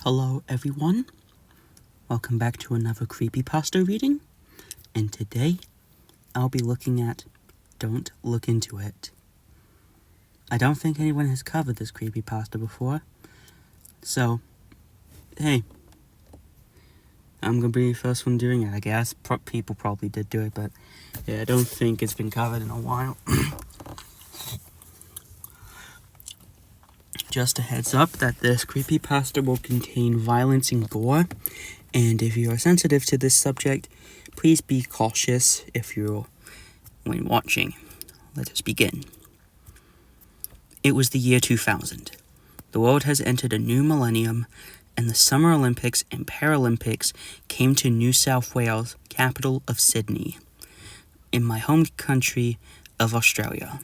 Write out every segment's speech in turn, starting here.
Hello everyone, welcome back to another Creepypasta reading, and today I'll be looking at Don't Look Into It. I don't think anyone has covered this Creepypasta before, so hey, I'm gonna be the first one doing it, I guess. People probably did do it, but yeah, I don't think it's been covered in a while. Just a heads up that this creepypasta will contain violence and gore, and if you are sensitive to this subject, please be cautious when watching. Let us begin. It was the year 2000. The world has entered a new millennium, and the Summer Olympics and Paralympics came to New South Wales, capital of Sydney, in my home country of Australia.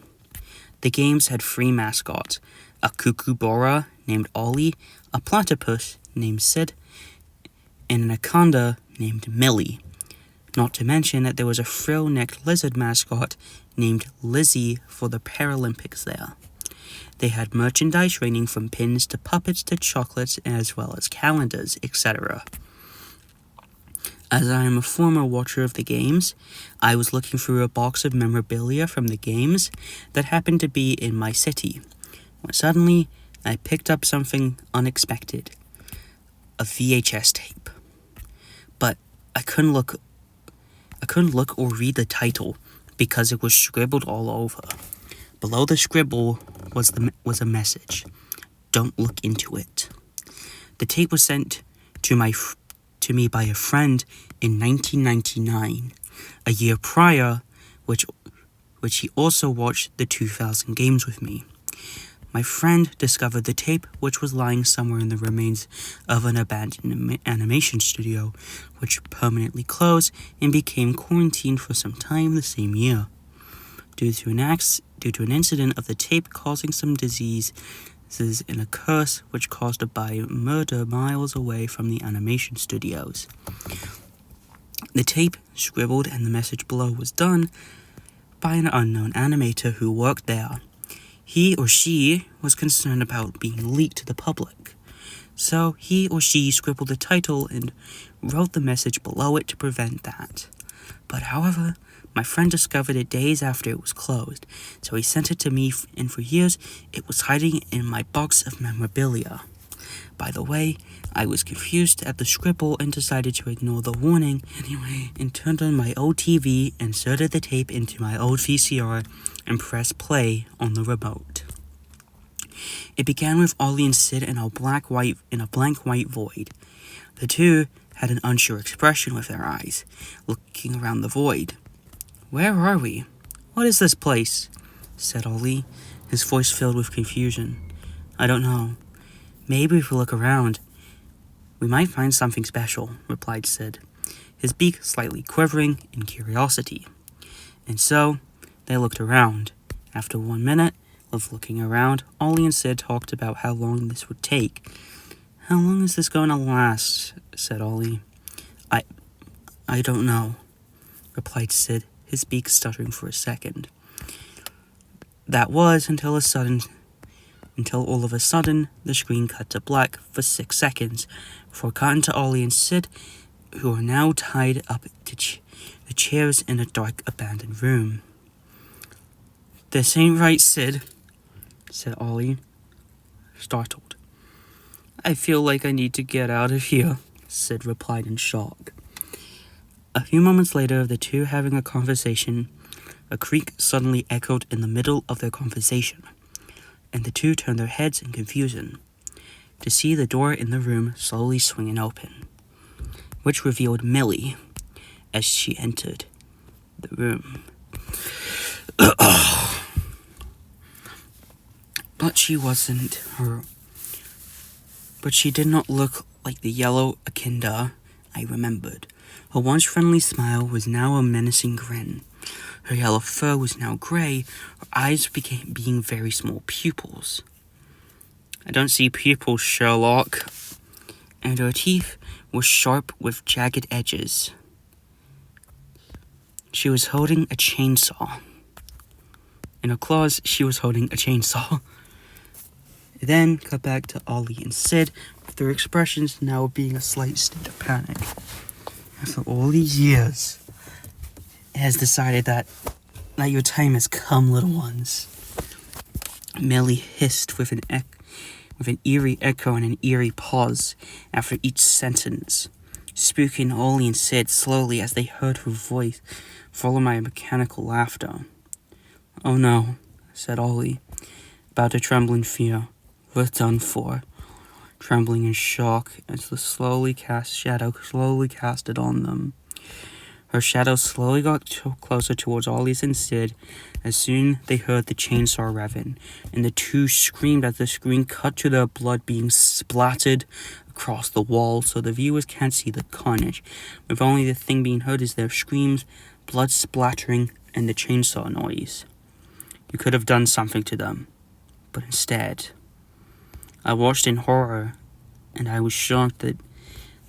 The games had 3 mascots: a kookaburra named Ollie, a platypus named Sid, and an anaconda named Millie. Not to mention that there was a frill-necked lizard mascot named Lizzie for the Paralympics there. They had merchandise ranging from pins to puppets to chocolates, as well as calendars, etc. As I am a former watcher of the games, I was looking through a box of memorabilia from the games that happened to be in my city, when suddenly I picked up something unexpected: a VHS tape. But I couldn't look or read the title because it was scribbled all over. Below the scribble was a message: "Don't look into it." The tape was sent to me by a friend in 1999, a year prior, which he also watched the 2000 games with me. My friend discovered the tape, which was lying somewhere in the remains of an abandoned animation studio, which permanently closed and became quarantined for some time the same year, due to an incident of the tape causing some diseases and a curse which caused a murder miles away from the animation studios. The tape, scribbled, and the message below was done by an unknown animator who worked there. He or she was concerned about being leaked to the public, so he or she scribbled the title and wrote the message below it to prevent that. But however, my friend discovered it days after it was closed, so he sent it to me, and for years it was hiding in my box of memorabilia. By the way, I was confused at the scribble and decided to ignore the warning anyway, and turned on my old TV, inserted the tape into my old VCR, and pressed play on the remote. It began with Ollie and Sid in a blank white void. The two had an unsure expression with their eyes, looking around the void. "Where are we? What is this place?" said Ollie, his voice filled with confusion. "I don't know. Maybe if we look around, we might find something special," replied Sid, his beak slightly quivering in curiosity. And so, they looked around. After 1 minute of looking around, Ollie and Sid talked about how long this would take. "How long is this going to last?" said Ollie. I don't know," replied Sid, his beak stuttering for a second. That was until all of a sudden, the screen cut to black for 6 seconds, before cutting to Ollie and Sid, who are now tied up to the chairs in a dark, abandoned room. "This ain't right, Sid," said Ollie, startled. "I feel like I need to get out of here," Sid replied in shock. A few moments later, the two having a conversation, a creak suddenly echoed in the middle of their conversation, and the two turned their heads in confusion to see the door in the room slowly swinging open, which revealed Millie as she entered the room. But she did not look like the yellow echidna I remembered. Her once friendly smile was now a menacing grin. Her yellow fur was now gray, her eyes being very small pupils. "I don't see pupils, Sherlock." And her teeth were sharp with jagged edges. She was holding a chainsaw. In her claws, she was holding a chainsaw. Then cut back to Ollie and Sid their expressions now being a slight state of panic. After all these years, it has decided that your time has come, little ones. Millie hissed with an eerie echo and an eerie pause after each sentence. Spooky and Ollie and Sid slowly as they heard her voice follow my mechanical laughter. "Oh no," said Ollie, about to tremble in fear. "We're done for." Trembling in shock as the shadow slowly casted on them. Her shadow slowly got closer towards Ollie's and Sid. As soon they heard the chainsaw revving, and the two screamed as the screen cut to their blood being splattered across the wall, so the viewers can't see the carnage, with only the thing being heard is their screams, blood splattering, and the chainsaw noise. You could have done something to them, but instead, I watched in horror, and I was shocked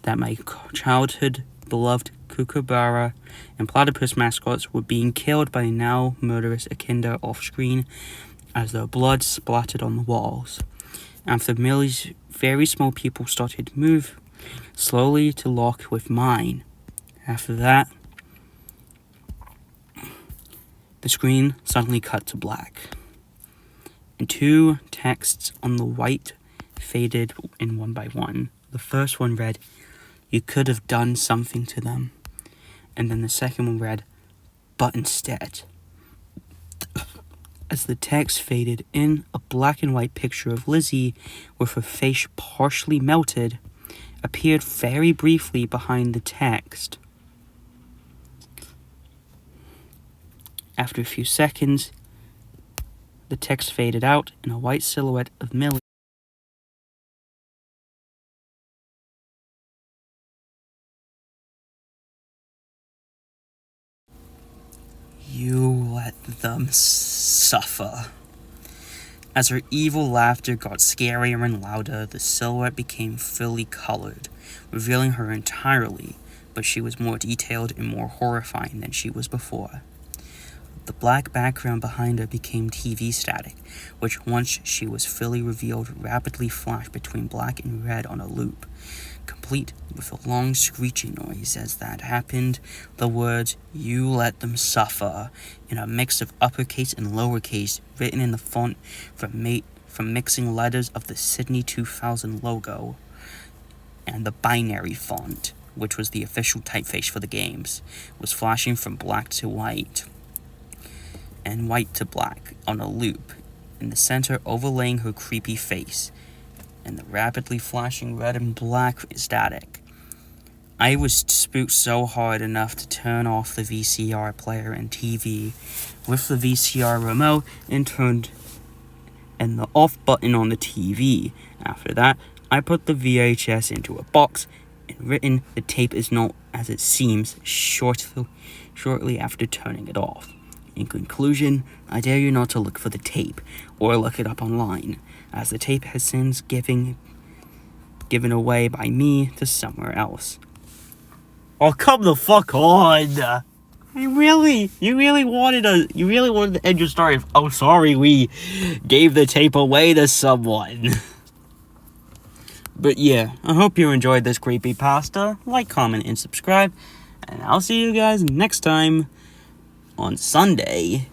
that my childhood beloved kookaburra and platypus mascots were being killed by now murderous Echidna off-screen as their blood splattered on the walls. After Millie's very small pupils started to move slowly to lock with mine. After that, the screen suddenly cut to black, and two texts on the white faded in one by one. The first one read, "You could have done something to them." And then the second one read, "But instead." As the text faded in, a black and white picture of Lizzie, with her face partially melted, appeared very briefly behind the text. After a few seconds, the text faded out and a white silhouette of Millie "You let them suffer." As her evil laughter got scarier and louder, the silhouette became fully colored, revealing her entirely, but she was more detailed and more horrifying than she was before. The black background behind her became TV static, which once she was fully revealed rapidly flashed between black and red on a loop, complete with a long screeching noise. As that happened, the words, "You let them suffer," in a mix of uppercase and lowercase, written in the font from mixing letters of the Sydney 2000 logo, and the binary font, which was the official typeface for the games, was flashing from black to white, and white to black on a loop, in the center overlaying her creepy face, and the rapidly flashing red and black static. I was spooked so hard enough to turn off the VCR player and TV with the VCR remote and the off button on the TV. After that, I put the VHS into a box and written, "The tape is not as it seems," shortly after turning it off. In conclusion, I dare you not to look for the tape, or look it up online, as the tape has since given away by me to somewhere else. Oh, come the fuck on! You really wanted to end your story. "Oh, sorry, we gave the tape away to someone." But yeah, I hope you enjoyed this creepypasta. Like, comment, and subscribe, and I'll see you guys next time on Sunday.